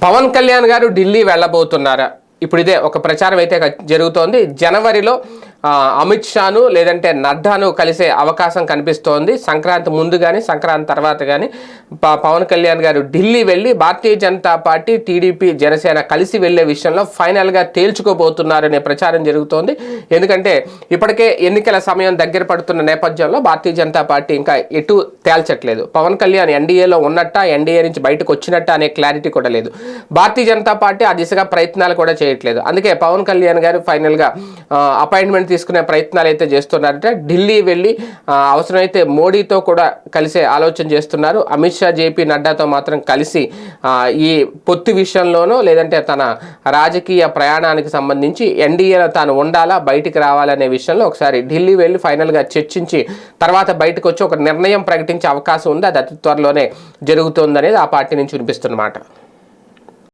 పవన్ కళ్యాణ్ గారు ఢిల్లీ వెళ్ళబోతున్నారా? ఇప్పుడు ఇదే ఒక ప్రచారం అయితే జరుగుతోంది. జనవరిలో అమిత్ షాను లేదంటే నడ్డాను కలిసే అవకాశం కనిపిస్తోంది. సంక్రాంతి ముందు కానీ సంక్రాంతి తర్వాత కానీ పవన్ కళ్యాణ్ గారు ఢిల్లీ వెళ్ళి భారతీయ జనతా పార్టీ, టీడీపీ, జనసేన కలిసి వెళ్లే విషయంలో ఫైనల్గా తేల్చుకోబోతున్నారనే ప్రచారం జరుగుతోంది. ఎందుకంటే ఇప్పటికే ఎన్నికల సమయం దగ్గర పడుతున్న నేపథ్యంలో భారతీయ జనతా పార్టీ ఇంకా ఎటు తేల్చట్లేదు. పవన్ కళ్యాణ్ ఎన్డీఏలో ఉన్నట్టా, ఎన్డీఏ నుంచి బయటకు వచ్చినట్టా అనే క్లారిటీ కూడా లేదు. భారతీయ జనతా పార్టీ ఆ దిశగా ప్రయత్నాలు కూడా చేయట్లేదు. అందుకే పవన్ కళ్యాణ్ గారు ఫైనల్గా అపాయింట్మెంట్ తీసుకునే ప్రయత్నాలు అయితే చేస్తున్నారంటే ఢిల్లీ వెళ్ళి అవసరమైతే మోడీతో కూడా కలిసే ఆలోచన చేస్తున్నారు. అమిత్ షా, జేపీ నడ్డాతో మాత్రం కలిసి ఈ పొత్తు విషయంలోనో లేదంటే తన రాజకీయ ప్రయాణానికి సంబంధించి ఎన్డీఏలో తాను ఉండాలా, బయటికి రావాలనే విషయంలో ఒకసారి ఢిల్లీ వెళ్ళి ఫైనల్గా చర్చించి తర్వాత బయటకు వచ్చి ఒక నిర్ణయం ప్రకటించే అవకాశం ఉంది. అది అతి త్వరలోనే జరుగుతుందనేది ఆ పార్టీ నుంచి వినిపిస్తున్నమాట.